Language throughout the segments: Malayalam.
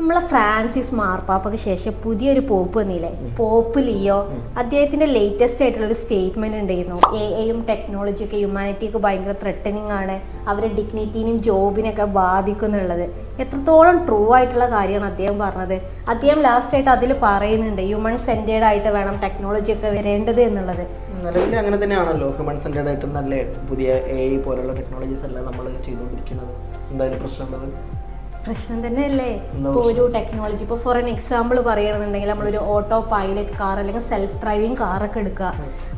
നമ്മളെ ഫ്രാൻസിസ് മാർപ്പാപ്പയ്ക്ക് ശേഷം പുതിയൊരു പോപ്പ് വന്നില്ലേ, പോപ്പ് ലിയോ. അദ്ദേഹത്തിന്റെ ലേറ്റസ്റ്റ് ആയിട്ടുള്ള ഒരു സ്റ്റേറ്റ്മെന്റ് ഉണ്ടായിരുന്നു, എയും ടെക്നോളജിയൊക്കെ ഹ്യൂമാനിറ്റിക്ക് ഭയങ്കര ത്രെട്ടനിങ് ആണ്, അവരുടെ ഡിഗ്നിറ്റിനും ജോബിനൊക്കെ ബാധിക്കുന്നുള്ളത്. എത്രത്തോളം ട്രൂ ആയിട്ടുള്ള കാര്യമാണ് അദ്ദേഹം പറഞ്ഞത്. അദ്ദേഹം ലാസ്റ്റ് ആയിട്ട് അതിൽ പറയുന്നുണ്ട് ഹ്യൂമൻ സെന്റേർഡ് ആയിട്ട് വേണം ടെക്നോളജി ഒക്കെ വരേണ്ടത് എന്നുള്ളത്. നിലവിൽ അങ്ങനെ തന്നെയാണല്ലോ, ഹ്യൂമൻ സെന്റേർഡ് ആയിട്ട് നല്ല പുതിയ എ പോലുള്ള ടെക്നോളജീസ് എല്ലാം നമ്മൾ ചെയ്തുകൊണ്ടിരിക്കുന്നത്. എന്തായാലും പ്രശ്നമുള്ളത് പ്രശ്നം തന്നെയല്ലേ. ഇപ്പോൾ ഒരു ടെക്നോളജി, ഇപ്പോൾ ഫോർ എൻ എക്സാമ്പിൾ പറയുകയാണെന്നുണ്ടെങ്കിൽ നമ്മളൊരു ഓട്ടോ പൈലറ്റ് കാർ അല്ലെങ്കിൽ സെൽഫ് ഡ്രൈവിംഗ് കാറൊക്കെ എടുക്കുക,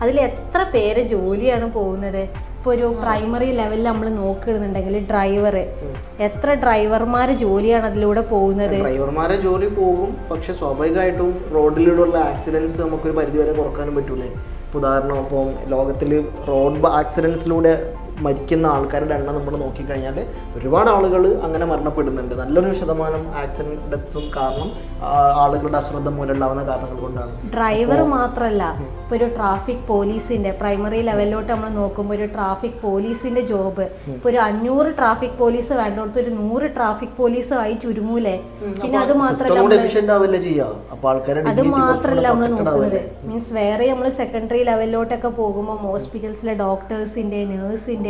അതിൽ എത്ര പേര് ജോലിയാണ് പോകുന്നത്. ഇപ്പോൾ ഒരു പ്രൈമറി ലെവലിൽ നമ്മൾ നോക്കുകയാണെന്നുണ്ടെങ്കിൽ ഡ്രൈവർ, എത്ര ഡ്രൈവർമാർ ജോലിയാണ് അതിലൂടെ പോകുന്നത്. ഡ്രൈവർമാരെ ജോലി പോകും, പക്ഷെ സ്വാഭാവികമായിട്ടും റോഡിലൂടെയുള്ള ആക്സിഡൻസ് നമുക്കൊരു പരിധിവരെ കുറക്കാനും പറ്റൂലേ. ഉദാഹരണം, ഇപ്പം ലോകത്തിൽ റോഡ് ആക്സിഡൻസിലൂടെ മരിക്കുന്ന ആൾക്കാരുടെ എണ്ണം നമ്മൾ നോക്കിക്കഴിഞ്ഞാൽ ഒരുപാട് ആളുകൾ അങ്ങനെ മരണപ്പെടുന്നുണ്ട്. നല്ലൊരു ശതമാനം ആക്സിഡന്റ് ഡെത്ത്സും കാരണം ആളുകളുടെ അശ്രദ്ധ മൂലമുണ്ടാവുന്ന കാരണങ്ങൾ കൊണ്ടാണ്. ഡ്രൈവർ മാത്രമല്ല, ഇപ്പോൾ ഒരു ട്രാഫിക് പോലീസിന്റെ പ്രൈമറി ലെവലിലോട്ട് നമ്മൾ നോക്കുമ്പോൾ ഒരു ട്രാഫിക് പോലീസിന്റെ ജോബ്, ഇപ്പോൾ ഒരു 500 ട്രാഫിക് പോലീസ് വേണ്ടടുത്ത് ഒരു 100 ട്രാഫിക് പോലീസ് ആയി ചുരുങ്ങൂലേ. പിന്നെ അത് മാത്രമല്ല നമ്മൾ നോക്കുന്നത് മീൻസ് വേറെ നമ്മൾ സെക്കൻഡറി ലെവലിലോട്ടൊക്കെ പോകുമ്പോൾ ഹോസ്പിറ്റൽസിലെ ഡോക്ടേഴ്സിന്റെ നേഴ്സിന്റെ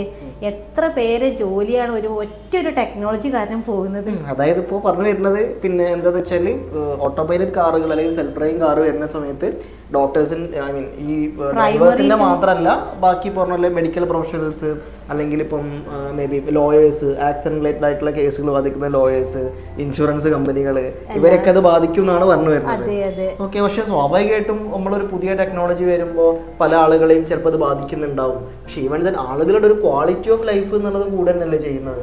എത്ര പേര് ജോലിയാണ് ഒറ്റൊരു ടെക്നോളജി കാരണം പോകുന്നത്. അതായത് ഇപ്പോൾ പറഞ്ഞു വരുന്നത് പിന്നെ എന്താണെന്ന് വെച്ചാൽ ഓട്ടോ പൈലറ്റ് കാറുകൾ അല്ലെങ്കിൽ സെൽഫ് ഡ്രൈവിംഗ് കാർ വരുന്ന സമയത്ത് ഡോക്ടേഴ്സിന് ഈ ഡ്രൈവേഴ്സിന്റെ മാത്രമല്ല ബാക്കി പറഞ്ഞ മെഡിക്കൽ പ്രൊഫഷണൽസ് അല്ലെങ്കിൽ ഇപ്പം may be lawyers, accident related ആയിട്ടുള്ള കേസുകൾ ബാധിക്കുന്ന ലോയേഴ്സ്, ഇൻഷുറൻസ് കമ്പനികൾ, ഇവരൊക്കെ അത് ബാധിക്കും എന്നാണ് പറഞ്ഞു വരുന്നത്. ഓക്കെ, പക്ഷെ സ്വാഭാവികമായിട്ടും നമ്മളൊരു പുതിയ ടെക്നോളജി വരുമ്പോൾ പല ആളുകളെയും ചിലപ്പോൾ അത് ബാധിക്കുന്നുണ്ടാവും. പക്ഷെ ഈവൻ ദെൻ ആളുകളുടെ ഒരു ക്വാളിറ്റി ഓഫ് ലൈഫ് എന്നുള്ളത് കൂടെ തന്നെയല്ലേ ചെയ്യുന്നത്.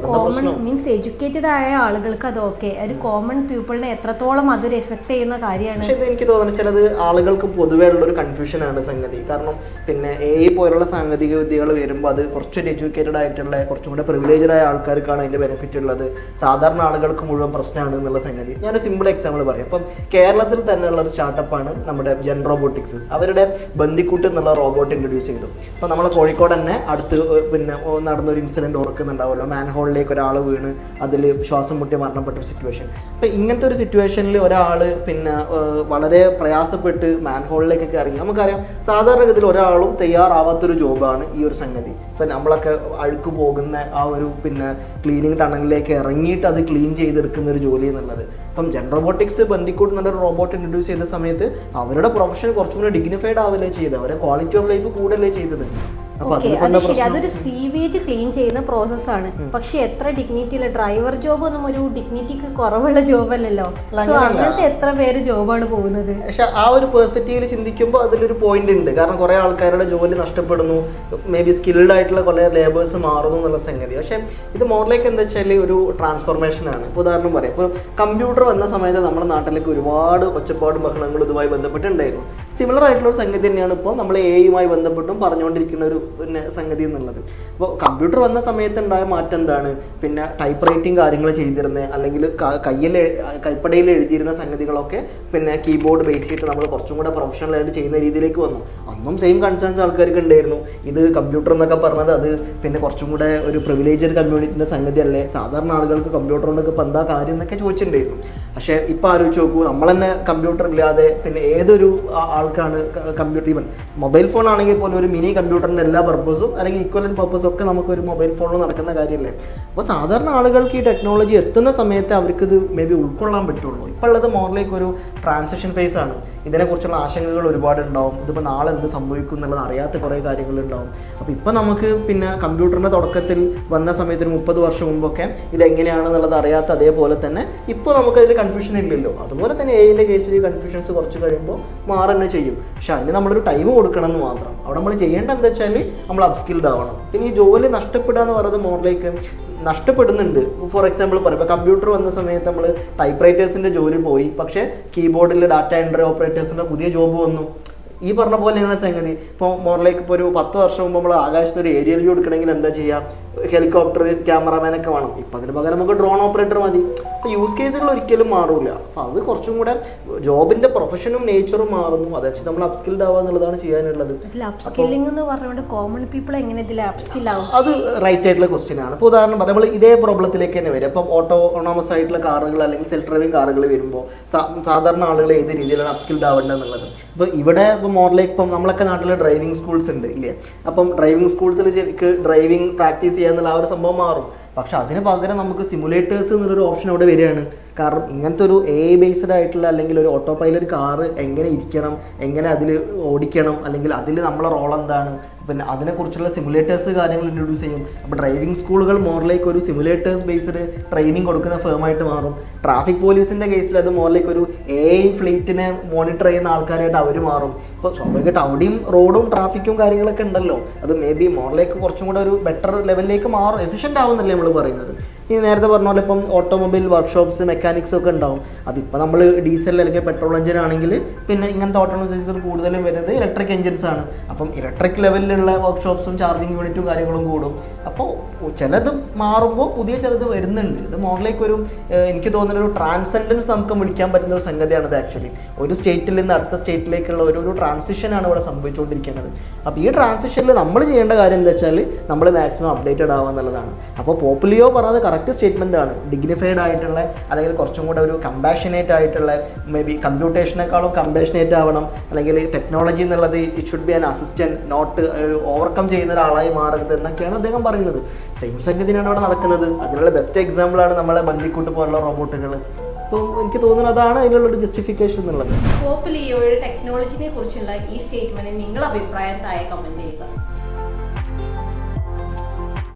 കോമൺ മീൻസ് എഡ്യൂക്കേറ്റഡ് ആയ ആളുകൾക്ക് അത് ഓക്കെ, ഒരു കോമൺ പീപ്പിളിനെ എത്രത്തോളം അതൊരു എഫക്ട് ചെയ്യുന്ന കാര്യമാണ്. പക്ഷെ എനിക്ക് തോന്നുന്നത് ചിലത് ആളുകൾക്ക് പൊതുവേ ഉള്ളൊരു കൺഫ്യൂഷൻ ആണ് സംഗതി. കാരണം പിന്നെ പോലുള്ള സാങ്കേതിക വിദ്യകൾ വരുമ്പോൾ അത് കുറച്ചൊരു എഡ്യൂക്കേറ്റഡ് ആയിട്ടുള്ള കുറച്ചും കൂടെ പ്രിവിലേജഡ് ആയ ആൾക്കാർക്കാണ് അതിന്റെ ബെനിഫിറ്റ് ഉള്ളത്. സാധാരണ ആളുകൾക്ക് മുഴുവൻ പ്രശ്നമാണ് എന്നുള്ള സംഗതി. ഞാനൊരു സിമ്പിൾ എക്സാമ്പിൾ പറയാം. ഇപ്പം കേരളത്തിൽ തന്നെയുള്ള ഒരു സ്റ്റാർട്ടപ്പാണ് നമ്മുടെ ജെൻ റോബോട്ടിക്സ്. അവരുടെ ബന്ദിക്കൂട്ട് എന്നുള്ള റോബോട്ട് ഇൻട്രൊഡ്യൂസ് ചെയ്തു. അപ്പോൾ നമ്മൾ കോഴിക്കോട് തന്നെ അടുത്ത് പിന്നെ നടന്നൊരു ഇൻസിഡന്റ് ഓർക്കുന്നുണ്ടാവുമല്ലോ, മാൻഹോളിലേക്ക് ഒരാൾ വീണ് അതിൽ ശ്വാസം മുട്ടി മരണപ്പെട്ട ഒരു സിറ്റുവേഷൻ. അപ്പം ഇങ്ങനത്തെ ഒരു സിറ്റുവേഷനിൽ ഒരാൾ പിന്നെ വളരെ പ്രയാസപ്പെട്ട് മാൻഹോളിലേക്കൊക്കെ ഇറങ്ങി. നമുക്കറിയാം സാധാരണഗതിയിൽ ഒരാളും തയ്യാറാവാത്തൊരു ജോബാണ് ഈ ഒരു സംഗതി. ഇപ്പം നമ്മളൊക്കെ അഴുക്ക് പോകുന്ന ആ ഒരു പിന്നെ ക്ലീനിങ് ടണലിലേക്ക് ഇറങ്ങിയിട്ട് അത് ക്ലീൻ ചെയ്തെടുക്കുന്ന ഒരു ജോലി എന്നുള്ളത്. അപ്പം ജെൻ റോബോട്ടിക്സ് ബന്ദിക്കൂട്ട് എന്നൊരു റോബോട്ട് ഇൻട്രൊഡ്യൂസ് ചെയ്ത സമയത്ത് അവരുടെ പ്രൊഫഷൻ കുറച്ചും കൂടി ഡിഗ്നിഫൈഡ് ആവല്ലേ ചെയ്തത്, അവരുടെ ക്വാളിറ്റി ഓഫ് ലൈഫ് കൂടല്ലേ ചെയ്തത്. അത് ശരി, അതൊരു സീവേജ് ക്ലീൻ ചെയ്യുന്ന പ്രോസസ്സാണ്. പക്ഷെ എത്ര ഡിഗ്നിറ്റിയില്ല, ഡ്രൈവർ ജോബ് ഒന്നും ഒരു ഡിഗ്നിറ്റിക്ക് കുറവുള്ള ജോബല്ലല്ലോ. സോ അങ്ങനത്തെ എത്ര പേര് ജോബാണ് പോകുന്നത്. പക്ഷെ ആ ഒരു പെർസ്പെക്റ്റീവിൽ ചിന്തിക്കുമ്പോൾ അതിലൊരു പോയിന്റ് ഉണ്ട്. കാരണം കുറെ ആൾക്കാരുടെ ജോലി നഷ്ടപ്പെടുന്നു, മേ ബി സ്കിൽഡ് ആയിട്ടുള്ള കുറെ ലേബേഴ്സ് മാറുന്നു എന്നുള്ള സംഗതി. പക്ഷെ ഇത് മോറിലേക്ക് എന്താ വെച്ചാൽ ഒരു ട്രാൻസ്ഫോർമേഷൻ ആണ്. ഇപ്പോൾ ഉദാഹരണം പറയാം, ഇപ്പോൾ കമ്പ്യൂട്ടർ വന്ന സമയത്ത് നമ്മുടെ നാട്ടിലേക്ക് ഒരുപാട് ഒച്ചപ്പാടും ബഹളങ്ങളും ഇതുമായി ബന്ധപ്പെട്ടുണ്ടായിരുന്നു. സിമിലർ ആയിട്ടുള്ള ഒരു സംഗതി തന്നെയാണ് ഇപ്പോൾ നമ്മൾ എയുമായി ബന്ധപ്പെട്ടും പറഞ്ഞുകൊണ്ടിരിക്കുന്ന ഒരു പിന്നെ സംഗതി എന്നുള്ളത്. അപ്പോൾ കമ്പ്യൂട്ടർ വന്ന സമയത്ത് ഉണ്ടായ മാറ്റം എന്താണ്? പിന്നെ ടൈപ്പ് റൈറ്റിംഗ് കാര്യങ്ങൾ ചെയ്തിരുന്നത് അല്ലെങ്കിൽ കൈപ്പടയിൽ എഴുതിയിരുന്ന സംഗതികളൊക്കെ പിന്നെ കീബോർഡ് ബേസ് ചെയ്തിട്ട് നമ്മൾ കുറച്ചും കൂടെ പ്രൊഫഷണൽ ആയിട്ട് ചെയ്യുന്ന രീതിയിലേക്ക് വന്നു. അന്നും സെയിം കൺസേൺസ് ആൾക്കാർക്ക് ഉണ്ടായിരുന്നു. ഇത് കമ്പ്യൂട്ടർ എന്നൊക്കെ പറഞ്ഞത് അത് പിന്നെ കുറച്ചും കൂടെ ഒരു പ്രിവിലേജഡ് കമ്മ്യൂണിറ്റിൻ്റെ സംഗതി അല്ലേ, സാധാരണ ആളുകൾക്ക് കമ്പ്യൂട്ടർ കൊണ്ടൊക്കെ ഇപ്പം എന്താ കാര്യം എന്നൊക്കെ ചോദിച്ചിട്ടുണ്ടായിരുന്നു. പക്ഷേ ഇപ്പം ആലോചിച്ച് നോക്കൂ, നമ്മൾ തന്നെ കമ്പ്യൂട്ടർ ഇല്ലാതെ പിന്നെ ഏതൊരു ആൾക്കാണ് കമ്പ്യൂട്ടർ, ഈവൻ മൊബൈൽ ഫോൺ ആണെങ്കിൽ പോലും ഒരു മിനി കമ്പ്യൂട്ടറിൻ്റെ എല്ലാ പർപ്പസും അല്ലെങ്കിൽ ഈക്വലന്റ് പർപ്പസും ഒക്കെ നമുക്കൊരു മൊബൈൽ ഫോണിൽ നടക്കുന്ന കാര്യമല്ലേ. അപ്പോൾ സാധാരണ ആളുകൾക്ക് ഈ ടെക്നോളജി എത്തുന്ന സമയത്ത് അവർക്ക് ഇത് മേ ബി ഉൾക്കൊള്ളാൻ പറ്റുള്ളൂ. ഇപ്പോൾ ഉള്ളത് മോറിലേക്ക് ഒരു ട്രാൻസിഷൻ ഫേസ് ആണ്. ഇതിനെക്കുറിച്ചുള്ള ആശങ്കകൾ ഒരുപാട് ഉണ്ടാവും. ഇതിപ്പോൾ നാളെ എന്ത് സംഭവിക്കും എന്നുള്ളത് അറിയാത്ത കുറേ കാര്യങ്ങളുണ്ടാവും. അപ്പോൾ ഇപ്പോൾ നമുക്ക് പിന്നെ കമ്പ്യൂട്ടറിൻ്റെ തുടക്കത്തിൽ വന്ന സമയത്ത് ഒരു 30 വർഷം മുമ്പൊക്കെ ഇതെങ്ങനെയാണെന്നുള്ളത് അറിയാത്ത അതേപോലെ തന്നെ ഇപ്പോൾ നമുക്കതിൽ കൺഫ്യൂഷൻ ഇല്ലല്ലോ. അതുപോലെ തന്നെ എഐൻ്റെ കേസിൽ കൺഫ്യൂഷൻസ് കുറച്ച് കഴിയുമ്പോൾ മാറുക ചെയ്യും. പക്ഷെ അതിന് നമ്മളൊരു ടൈം കൊടുക്കണം എന്ന് മാത്രം. അവിടെ നമ്മൾ ചെയ്യേണ്ടത് എന്താ വെച്ചാൽ നമ്മൾ അപ്സ്കിൽഡ് ആവണം. പിന്നെ ഈ ജോലി നഷ്ടപ്പെടുക എന്ന് പറയുന്നത് മോറിലേക്ക് നഷ്ടപ്പെടുന്നുണ്ട്. ഫോർ എക്സാമ്പിൾ പറയാം, ഇപ്പോൾ കമ്പ്യൂട്ടർ വന്ന സമയത്ത് നമ്മൾ ടൈപ്പ് റൈറ്റേഴ്സിൻ്റെ ജോലി പോയി, പക്ഷേ കീബോർഡിൽ ഡാറ്റ എൻട്രി ഓപ്പറേറ്റേഴ്സിൻ്റെ പുതിയ ജോബ് വന്നു. ഈ പറഞ്ഞ പോലെയാണ് സംഗതി. ഇപ്പോൾ മോറിലേക്ക് ഇപ്പോൾ ഒരു 10 വർഷം മുമ്പ് നമ്മൾ ആകാശത്ത് ഒരു ഏരിയൽ വ്യൂ എടുക്കണമെങ്കിൽ എന്താ ചെയ്യുക, ഹെലികോപ്റ്റർ ക്യാമറാമാനൊക്കെ വേണം. ഇപ്പം അതിന് പകരം നമുക്ക് ഡ്രോൺ ഓപ്പറേറ്റർ മതി. അപ്പോൾ യൂസ് കേസുകൾ ഒരിക്കലും മാറില്ല. അപ്പോൾ അത് കുറച്ചും കൂടെ ജോബിൻ്റെ പ്രൊഫഷനും നേച്ചറും മാറുന്നു. അതനുസരിച്ച് നമ്മൾ അപ്സ്കിൽഡ് ആവുക എന്നുള്ളതാണ് ചെയ്യാനുള്ളത്. അപ്സ്കില്ലിംഗ് എന്ന് പറഞ്ഞുകൊണ്ട് കോമൺ പീപ്പിൾ എങ്ങനെ ഇതിൽ അപ്സ്കിൽ ആവും? അത് റൈറ്റ് ആയിട്ടുള്ള ക്വസ്റ്റ്യൻ ആണ്. ഇപ്പോൾ ഉദാഹരണം പറയാം, നമ്മൾ ഇതേ പ്രോബ്ലത്തിലേക്ക് തന്നെ വരും. അപ്പം ഓട്ടോണോമസ് ആയിട്ടുള്ള കാറുകൾ അല്ലെങ്കിൽ സെൽഫ് ഡ്രൈവിംഗ് കാറുകൾ വരുമ്പോൾ സാധാരണ ആളുകൾ ഏത് രീതിയിലാണ് അപ്സ്കിൽഡ് ആവേണ്ടത് എന്നുള്ളത്. അപ്പോൾ ഇവിടെ ഇപ്പോൾ മോറിലേക്ക് ഇപ്പം നമ്മളൊക്കെ നാട്ടിൽ ഡ്രൈവിംഗ് സ്കൂൾസ് ഉണ്ട് ഇല്ലേ? അപ്പം ഡ്രൈവിംഗ് സ്കൂൾസിൽ ശരിക്ക് ഡ്രൈവിംഗ് പ്രാക്ടീസ് ചെയ്യാന്നുള്ള ആ ഒരു സംഭവം മാറും. പക്ഷെ അതിന് പകരം നമുക്ക് സിമുലേറ്റേഴ്സ് എന്നുള്ളൊരു ഓപ്ഷൻ അവിടെ വരികയാണ്. കാരണം ഇങ്ങനത്തെ ഒരു AI ബേസ്ഡ് ആയിട്ടുള്ള അല്ലെങ്കിൽ ഒരു ഓട്ടോ പൈലറ്റ് കാറ് എങ്ങനെ ഇരിക്കണം, എങ്ങനെ അതിൽ ഓടിക്കണം, അല്ലെങ്കിൽ അതിൽ നമ്മളെ റോൾ എന്താണ്, പിന്നെ അതിനെക്കുറിച്ചുള്ള സിമുലേറ്റേഴ്സ് കാര്യങ്ങൾ ഇൻട്രൊഡ്യൂസ് ചെയ്യും. അപ്പോൾ ഡ്രൈവിംഗ് സ്കൂളുകൾ മോറിലേക്ക് ഒരു സിമുലേറ്റേഴ്സ് ബേസ്ഡ് ട്രെയിനിങ് കൊടുക്കുന്ന ഫേമായിട്ട് മാറും. ട്രാഫിക് പോലീസിൻ്റെ കേസിൽ അത് മോറിലേക്ക് ഒരു AI ഫ്ലീറ്റിനെ മോണിറ്റർ ചെയ്യുന്ന ആൾക്കാരായിട്ട് അവർ മാറും. ഇപ്പോൾ സ്വാഭാവികമായിട്ട് അവിടെയും റോഡും ട്രാഫിക്കും കാര്യങ്ങളൊക്കെ ഉണ്ടല്ലോ. അത് മേ ബി മോറിലേക്ക് കുറച്ചും കൂടെ ഒരു ബെറ്റർ ലെവലിലേക്ക് മാറും, എഫിഷ്യൻ്റ് ആവുന്നല്ലേ നമ്മൾ പറയുന്നത്. ഈ നേരത്തെ പറഞ്ഞ പോലെ ഇപ്പം ഓട്ടോമൊബൈൽ വർക്ക്ഷോപ്സ് മെക്കാനിക്സ് ഒക്കെ ഉണ്ടാവും. അതിപ്പോൾ നമ്മൾ ഡീസൽ അല്ലെങ്കിൽ പെട്രോൾ എഞ്ചിൻ ആണെങ്കിൽ പിന്നെ ഇങ്ങനത്തെ ഓട്ടോമൊബൈൽസ് കൂടുതലും വരുന്നത് ഇലക്ട്രിക് എഞ്ചിൻസ് ആണ്. അപ്പം ഇലക്ട്രിക് ലെവലിലുള്ള വർക്ക്ഷോപ്സും ചാർജിങ് യൂണിറ്റും കാര്യങ്ങളും കൂടും. അപ്പോൾ ചിലത് മാറുമ്പോൾ പുതിയ ചിലത് വരുന്നുണ്ട്. ഇത് മോറിലേക്ക് ഒരു എനിക്ക് തോന്നുന്ന ഒരു ട്രാൻസെൻഡൻസ് നമുക്ക് വിളിക്കാൻ പറ്റുന്ന ഒരു സംഗതിയാണിത്. ആക്ച്വലി ഒരു സ്റ്റേറ്റിൽ നിന്ന് അടുത്ത സ്റ്റേറ്റിലേക്കുള്ള ഒരു ട്രാൻസിഷനാണ് ഇവിടെ സംഭവിച്ചുകൊണ്ടിരിക്കുന്നത്. അപ്പോൾ ഈ ട്രാൻസിഷനിൽ നമ്മൾ ചെയ്യേണ്ട കാര്യം എന്താ വെച്ചാൽ നമ്മൾ മാക്സിമം അപ്ഡേറ്റഡ് ആവുക എന്നുള്ളതാണ്. അപ്പോൾ പോപ്പുലിയോ പറഞ്ഞത് കറക്റ്റ് സ്റ്റേറ്റ്മെൻ്റ് ആണ്. ഡിഗ്നിഫൈഡ് ആയിട്ടുള്ള അല്ലെങ്കിൽ കുറച്ചും കൂടെ ഒരു കമ്പാഷനേറ്റ് ആയിട്ടുള്ള, മേ ബി കമ്പ്യൂട്ടേഷനേക്കാളും കമ്പാഷനേറ്റ് ആവണം, അല്ലെങ്കിൽ ടെക്നോളജി എന്നുള്ളത് it should be an assistant, not ഒരു ഓവർകം ചെയ്യുന്ന ഒരാളായി മാറരുത് എന്നൊക്കെയാണ് അദ്ദേഹം പറയുന്നത്. സെയിം സംഗതിയാണ് അവിടെ നടക്കുന്നത്. അതിനുള്ള ബെസ്റ്റ് എക്സാമ്പിളാണ് നമ്മളെ ബണ്ടിക്കൂട്ട് പോലുള്ള റോബോട്ടുകൾ. അപ്പോൾ എനിക്ക് തോന്നുന്നത് അതാണ് അതിനുള്ളൊരു ജസ്റ്റിഫിക്കേഷൻ എന്നുള്ളത്. പോപ്പ് ലിയോയുടെ ടെക്നോളജിനെ കുറിച്ചുള്ള ഈ സ്റ്റേറ്റ്മെന്റ് നിങ്ങളുടെ അഭിപ്രായം താഴെ കമന്റ് ചെയ്യുക.